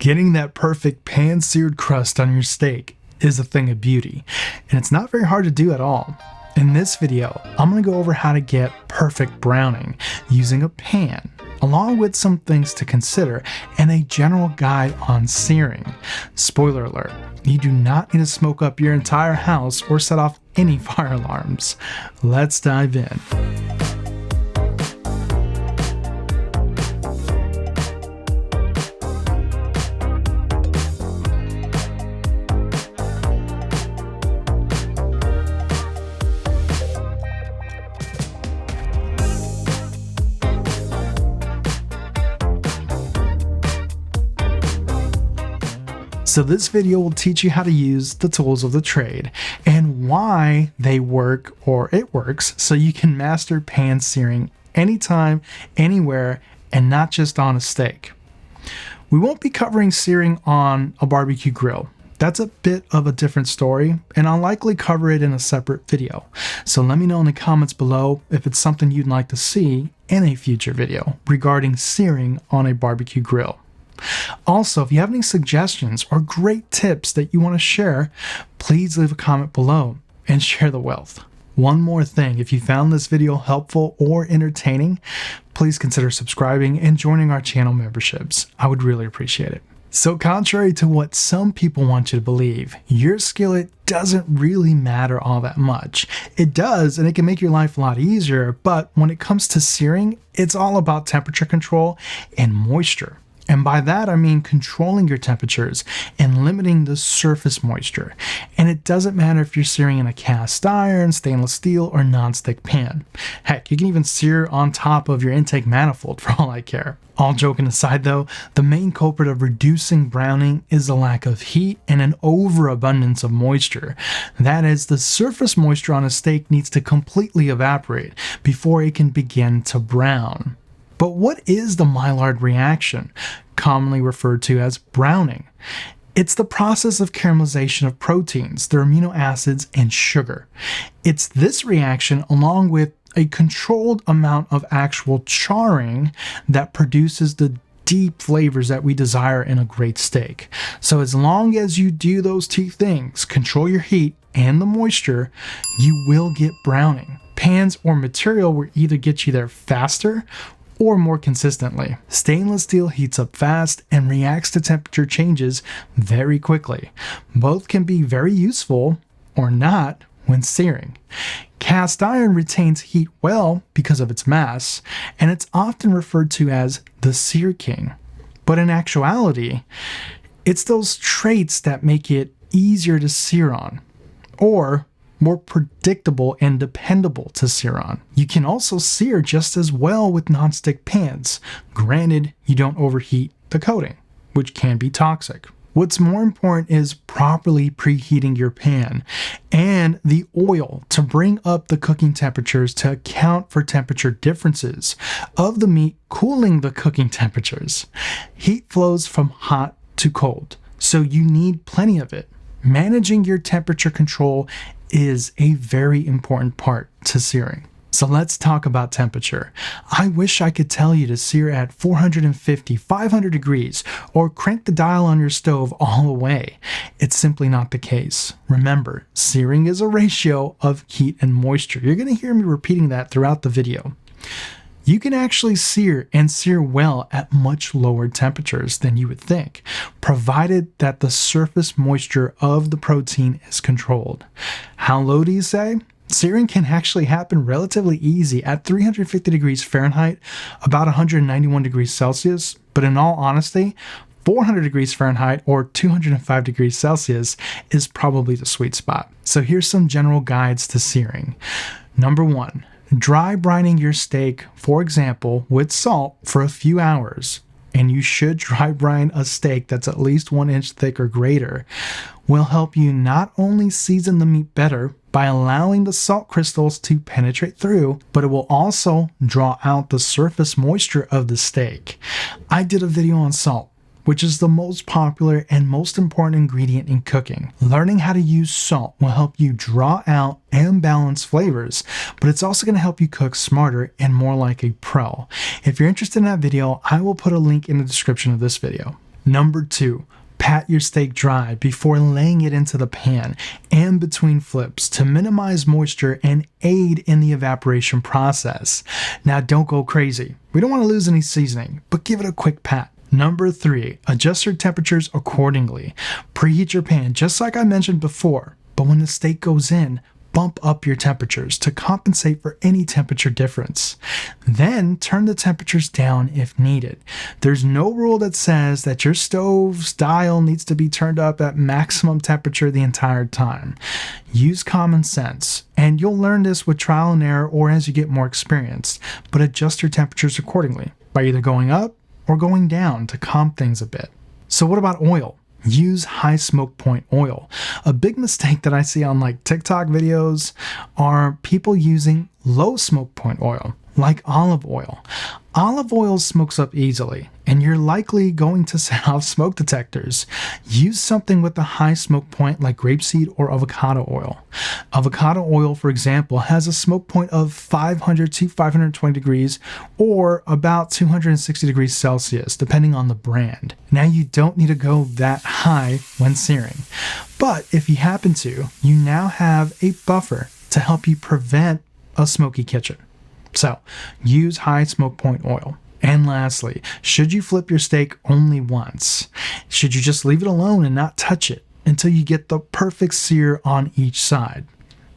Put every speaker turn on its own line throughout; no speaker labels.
Getting that perfect pan-seared crust on your steak is a thing of beauty, and it's not very hard to do at all. In this video, I'm going to go over how to get perfect browning using a pan, along with some things to consider and a general guide on searing. Spoiler alert, you do not need to smoke up your entire house or set off any fire alarms. Let's dive in. So this video will teach you how to use the tools of the trade and why they work, or it works, so you can master pan searing anytime, anywhere, and not just on a steak. We won't be covering searing on a barbecue grill. That's a bit of a different story, and I'll likely cover it in a separate video. So let me know in the comments below if it's something you'd like to see in a future video regarding searing on a barbecue grill. Also, if you have any suggestions or great tips that you want to share, please leave a comment below and share the wealth. One more thing, if you found this video helpful or entertaining, please consider subscribing and joining our channel memberships. I would really appreciate it. So contrary to what some people want you to believe, your skillet doesn't really matter all that much. It does, and it can make your life a lot easier, but when it comes to searing, it's all about temperature control and moisture. And by that, I mean controlling your temperatures and limiting the surface moisture. And it doesn't matter if you're searing in a cast iron, stainless steel, or nonstick pan. Heck, you can even sear on top of your intake manifold for all I care. All joking aside though, the main culprit of reducing browning is the lack of heat and an overabundance of moisture. That is, the surface moisture on a steak needs to completely evaporate before it can begin to brown. But what is the Maillard reaction, commonly referred to as browning? It's the process of caramelization of proteins, their amino acids, and sugar. It's this reaction, along with a controlled amount of actual charring, that produces the deep flavors that we desire in a great steak. So as long as you do those two things, control your heat and the moisture, you will get browning. Pans or material will either get you there faster or more consistently. Stainless steel heats up fast and reacts to temperature changes very quickly. Both can be very useful or not when searing. Cast iron retains heat well because of its mass, and it's often referred to as the sear king. But in actuality, it's those traits that make it easier to sear on, or more predictable and dependable to sear on. You can also sear just as well with nonstick pans. Granted, you don't overheat the coating, which can be toxic. What's more important is properly preheating your pan and the oil to bring up the cooking temperatures to account for temperature differences of the meat, cooling the cooking temperatures. Heat flows from hot to cold, so you need plenty of it. Managing your temperature control is a very important part to searing. So let's talk about temperature. I wish I could tell you to sear at 450, 500 degrees, or crank the dial on your stove all the way. It's simply not the case. Remember, searing is a ratio of heat and moisture. You're going to hear me repeating that throughout the video. You can actually sear and sear well at much lower temperatures than you would think, provided that the surface moisture of the protein is controlled. How low do you say? Searing can actually happen relatively easy at 350 degrees Fahrenheit, about 191 degrees Celsius, but in all honesty, 400 degrees Fahrenheit or 205 degrees Celsius is probably the sweet spot. So here's some general guides to searing. Number 1. Dry brining your steak, for example, with salt for a few hours, and you should dry brine a steak that's at least 1 inch thick or greater, will help you not only season the meat better by allowing the salt crystals to penetrate through, but it will also draw out the surface moisture of the steak. I did a video on salt, which is the most popular and most important ingredient in cooking. Learning how to use salt will help you draw out and balance flavors, but it's also going to help you cook smarter and more like a pro. If you're interested in that video, I will put a link in the description of this video. Number 2, pat your steak dry before laying it into the pan and between flips to minimize moisture and aid in the evaporation process. Now don't go crazy. We don't want to lose any seasoning, but give it a quick pat. Number 3, adjust your temperatures accordingly. Preheat your pan just like I mentioned before, but when the steak goes in, bump up your temperatures to compensate for any temperature difference. Then turn the temperatures down if needed. There's no rule that says that your stove's dial needs to be turned up at maximum temperature the entire time. Use common sense, and you'll learn this with trial and error or as you get more experienced, but adjust your temperatures accordingly by either going up or going down to calm things a bit. So what about oil? Use high smoke point oil. A big mistake that I see on like TikTok videos are people using low smoke point oil, like olive oil. Olive oil smokes up easily, and you're likely going to set off smoke detectors. Use something with a high smoke point like grapeseed or avocado oil. Avocado oil, for example, has a smoke point of 500 to 520 degrees or about 260 degrees Celsius, depending on the brand. Now, you don't need to go that high when searing, but if you happen to, you now have a buffer to help you prevent a smoky kitchen. So, use high smoke point oil. And lastly, should you flip your steak only once? Should you just leave it alone and not touch it until you get the perfect sear on each side?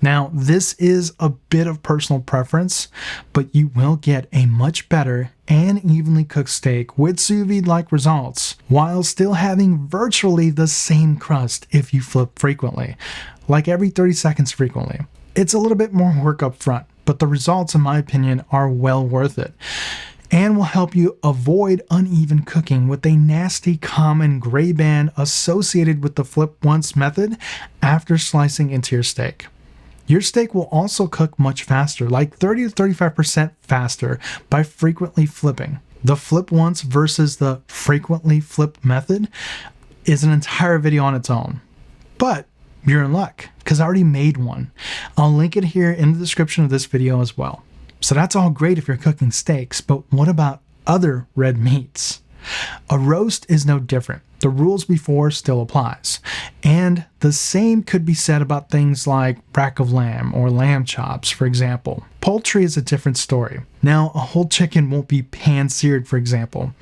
Now, this is a bit of personal preference, but you will get a much better and evenly cooked steak with sous vide-like results while still having virtually the same crust if you flip frequently, like every 30 seconds frequently. It's a little bit more work up front, but the results, in my opinion, are well worth it and will help you avoid uneven cooking with a nasty common gray band associated with the flip once method after slicing into your steak. Your steak will also cook much faster, like 30 to 35% faster by frequently flipping. The flip once versus the frequently flip method is an entire video on its own. But you're in luck, because I already made one. I'll link it here in the description of this video as well. So that's all great if you're cooking steaks, but what about other red meats? A roast is no different. The rules before still applies. And the same could be said about things like rack of lamb or lamb chops, for example. Poultry is a different story. Now, a whole chicken won't be pan-seared, for example,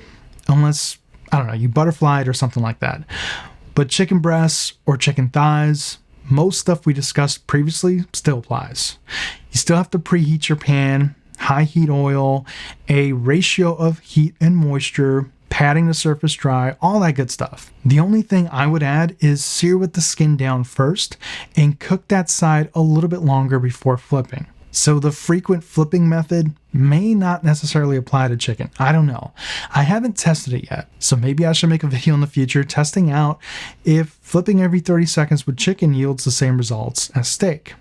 unless, I don't know, you butterfly it or something like that. But chicken breasts or chicken thighs, most stuff we discussed previously still applies. You still have to preheat your pan, high heat oil, a ratio of heat and moisture, patting the surface dry, all that good stuff. The only thing I would add is sear with the skin down first and cook that side a little bit longer before flipping. So the frequent flipping method may not necessarily apply to chicken. I don't know. I haven't tested it yet, so maybe I should make a video in the future testing out if flipping every 30 seconds with chicken yields the same results as steak.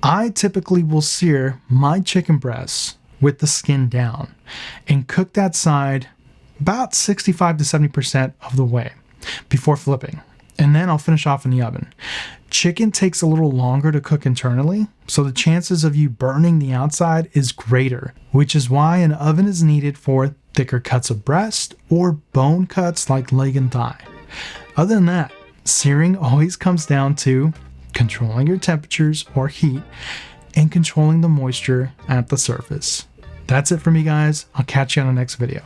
I typically will sear my chicken breasts with the skin down and cook that side about 65 to 70% of the way before flipping. And then I'll finish off in the oven. Chicken takes a little longer to cook internally, so the chances of you burning the outside is greater, which is why an oven is needed for thicker cuts of breast or bone cuts like leg and thigh. Other than that, searing always comes down to controlling your temperatures or heat and controlling the moisture at the surface. That's it for me, guys. I'll catch you on the next video.